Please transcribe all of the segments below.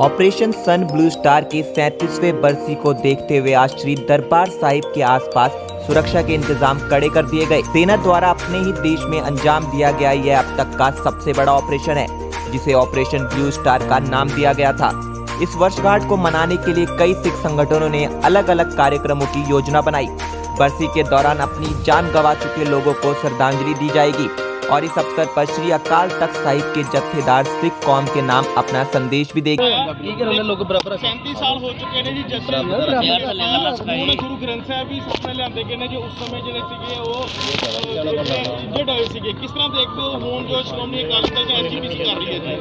Operation सन blue star की 37वें बरसी को देखते हुए आज श्री दरबार साहिब के आसपास सुरक्षा के इंतजाम कड़े कर दिए गए। सेना द्वारा अपने ही देश में अंजाम दिया गया यह अब तक का सबसे बड़ा ऑपरेशन है, जिसे ऑपरेशन ब्लू स्टार का नाम दिया गया था। इस वर्षगांठ को मनाने के लिए कई सिख संगठनों ने अलग अलग कार्यक्रमों की योजना बनाई। बरसी के दौरान अपनी जान गंवा चुके लोगों को श्रद्धांजलि दी जाएगी और इस अवसर पर श्री अकाल तख्त साहिब के जत्थेदार सिख कौम के नाम अपना संदेश भी देंगे। 37 ਸਾਲ ਹੋ ਚੁੱਕੇ ਨੇ ਜੀ ਜਸ਼ਨ ਹੁਣ ਗੁਰੂ ਗ੍ਰੰਥ ਸਾਹਿਬ ਵੀ ਸਾਹਮਣੇ ਲਿਆਂਦੇ ਗਏ ਨੇ ਜੋ ਉਸ ਸਮੇਂ ਜਿਹੜੇ ਸੀਗੇ ਉਹ ਇੰਜਰਡ ਹੋਏ ਸੀਗੇ। ਕਿਸ ਤਰ੍ਹਾਂ ਦੇਖਦੇ ਹੋ ਹੁਣ ਜੋ ਸ਼੍ਰੋਮਣੀ ਅਕਾਲੀ ਦਲ ਜਾਂ ਐਨਜੀਪੀਸੀ ਕਰ ਰਹੀ ਹੈ ਜੀ?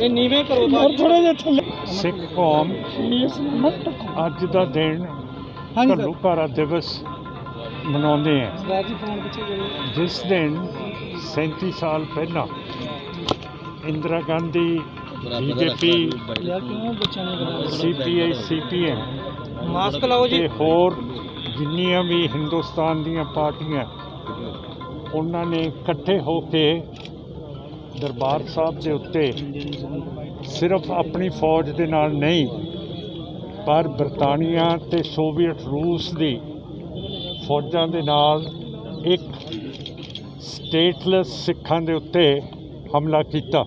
ਇਹ ਨੀਵੇਂ ਕਰੋ ਔਰ ਥੋੜਾ ਜਿਹਾ ਥੱਲੇ। ਸਿੱਖ ਕੌਮ ਅੱਜ ਦਾ ਦਿਨ ਘੱਲੂਘਾਰਾ ਦਿਵਸ ਮਨਾਉਂਦੇ ਹੈ, ਜਿਸ ਦਿਨ 37 ਸਾਲ ਪਹਿਲਾਂ Indira Gandhi BJP CPI CPM mask ਲਾਓ ਜੀ ਤੇ ਹੋਰ ਜਿੰਨੀਆਂ ਵੀ ਹਿੰਦੁਸਤਾਨ ਦੀਆਂ ਪਾਰਟੀਆਂ ਉਹਨਾਂ ਨੇ ਇਕੱਠੇ ਹੋ ਕੇ ਦਰਬਾਰ ਸਾਹਿਬ ਦੇ ਉੱਤੇ ਸਿਰਫ ਆਪਣੀ ਫੌਜ ਦੇ ਨਾਲ ਨਹੀਂ ਪਰ ਬਰਤਾਨੀਆ ਤੇ ਸੋਵੀਅਤ ਰੂਸ ਦੀ ਫੌਜਾਂ ਦੇ ਨਾਲ ਇੱਕ ਸਟੇਟਲੈਸ ਸਿੱਖਾਂ ਦੇ ਉੱਤੇ ਹਮਲਾ ਕੀਤਾ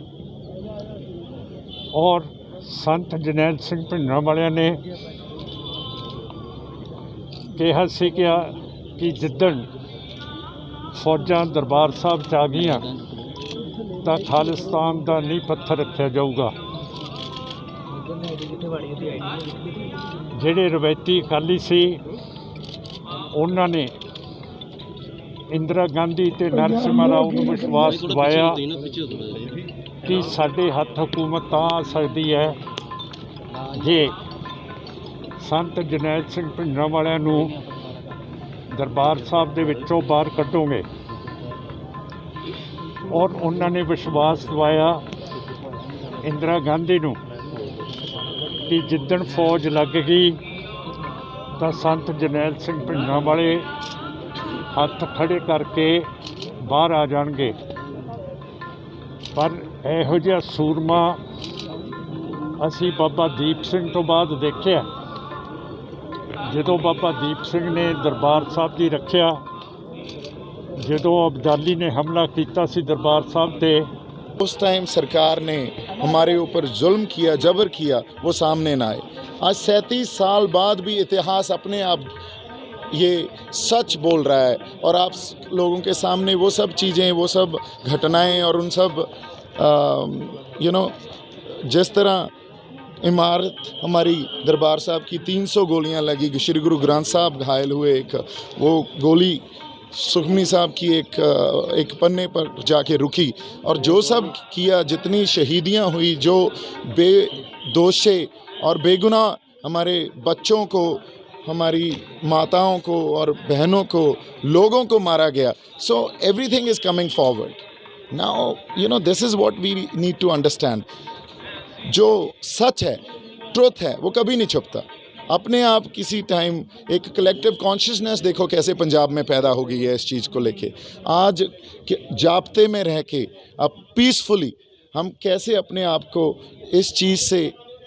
ਔਰ ਸੰਤ ਜਰਨੈਲ ਸਿੰਘ ਭਿੰਡਰਾਂ ਵਾਲਿਆਂ ਨੇ ਕਿਹਾ ਸੀ ਕਿ ਜਿੱਦਣ ਫੌਜਾਂ ਦਰਬਾਰ ਸਾਹਿਬ 'ਚ ਆ ਗਈਆਂ ਤਾਂ ਖਾਲਿਸਤਾਨ ਦਾ ਨੀਂਹ ਪੱਥਰ ਰੱਖਿਆ ਜਾਊਗਾ। ਜਿਹੜੇ ਰਵਾਇਤੀ ਅਕਾਲੀ ਸੀ ਉਹਨਾਂ ਨੇ ਇੰਦਰਾ ਗਾਂਧੀ ਤੇ ਨਰਸਿਮਹਾ ਰਾਓ ਨੂੰ ਵਿਸ਼ਵਾਸ ਦਿਵਾਇਆ ਕਿ ਸਾਡੇ ਹੱਥ ਹਕੂਮਤ ਤਾਂ ਆ ਸਕਦੀ ਹੈ ਜੇ ਸੰਤ ਜਰਨੈਲ ਸਿੰਘ ਭਿੰਡਰਾਂ ਵਾਲਿਆਂ ਨੂੰ ਦਰਬਾਰ ਸਾਹਿਬ ਦੇ ਵਿੱਚੋਂ ਬਾਹਰ ਕੱਢੋਗੇ। ਔਰ ਉਹਨਾਂ ਨੇ ਵਿਸ਼ਵਾਸ ਦਿਵਾਇਆ ਇੰਦਰਾ ਗਾਂਧੀ ਨੂੰ ਕਿ ਜਿੱਦਣ ਫੌਜ ਲੱਗ ਗਈ ਤਾਂ ਸੰਤ ਜਰਨੈਲ ਸਿੰਘ ਭਿੰਡਰਾਂ ਵਾਲੇ ਹੱਥ ਖੜੇ ਕਰਕੇ ਬਾਹਰ ਆ ਜਾਣਗੇ। ਪਰ ਇਹੋ ਜਿਹਾ ਸੂਰਮਾ ਅਸੀਂ ਬਾਬਾ ਦੀਪ ਸਿੰਘ ਤੋਂ ਬਾਅਦ ਦੇਖਿਆ। ਜਦੋਂ ਬਾਬਾ ਦੀਪ ਸਿੰਘ ਨੇ ਦਰਬਾਰ ਸਾਹਿਬ ਦੀ ਰੱਖਿਆ, ਜਦੋਂ ਅਬਦਾਲੀ ने हमला किया सी दरबार साहब पे, उस टाइम सरकार ने हमारे ऊपर जुल्म किया, जबर किया, वो सामने ना आए। आज 37 साल बाद भी इतिहास अपने आप ये सच बोल रहा है और आप लोगों के सामने वो सब चीज़ें, वो सब घटनाएं और उन सब जिस तरह इमारत हमारी दरबार साहब की 300 गोलियां लगी, श्री गुरु ग्रंथ साहब घायल हुए, एक वो गोली सुखमनी साहब की एक पन्ने पर जाके रुकी और जो सब किया, जितनी शहीदियां हुई, जो बेदोषे और बेगुनाह हमारे बच्चों को, हमारी माताओं को और बहनों को, लोगों को मारा गया। So everything is coming forward now. This is what we need to understand. जो सच है, ट्रुथ है, वो कभी नहीं छुपता। अपने आप किसी टाइम एक कलेक्टिव कॉन्शियसनेस देखो कैसे पंजाब में पैदा हो गई है इस चीज़ को लेके। आज जाब्ते में रह के अब पीसफुली हम कैसे अपने आप को इस चीज़ से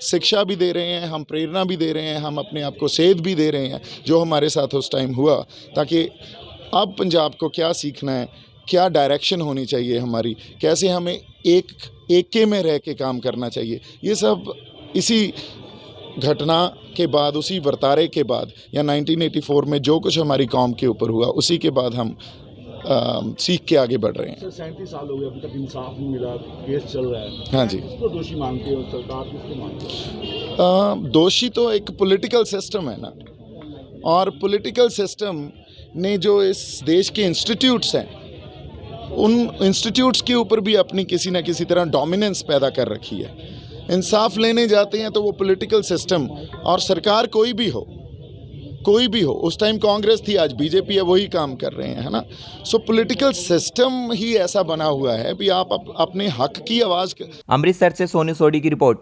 शिक्षा भी दे रहे हैं, हम प्रेरणा भी दे रहे हैं, हम अपने आप को सेध भी दे रहे हैं जो हमारे साथ उस टाइम हुआ, ताकि अब पंजाब को क्या सीखना है, क्या डायरेक्शन होनी चाहिए हमारी, कैसे हमें एके में रह के काम करना चाहिए। ये सब इसी घटना के बाद, उसी वर्तारे के बाद या 1984 में जो कुछ हमारी कौम के ऊपर हुआ, उसी के बाद हम सीख के आगे बढ़ रहे हैं। 37 साल हो गए, अभी तक इंसाफ नहीं मिला, केस चल रहा है। हाँ जी, किसको दोषी मानते हो, सरकार किसको मानती है? दोषी तो एक पॉलिटिकल सिस्टम है ना, और पॉलिटिकल सिस्टम ने जो इस देश के इंस्टीट्यूट्स हैं, उन इंस्टीट्यूट्स के ऊपर भी अपनी किसी न किसी तरह डोमिनेंस पैदा कर रखी है। इंसाफ लेने जाते हैं तो वो पॉलिटिकल सिस्टम और सरकार कोई भी हो, उस टाइम कांग्रेस थी, आज बीजेपी है, वही काम कर रहे हैं, है ना। सो पॉलिटिकल सिस्टम ही ऐसा बना हुआ है भी आप अपने हक की आवाज़। अमृतसर से सोनू सोडी की रिपोर्ट।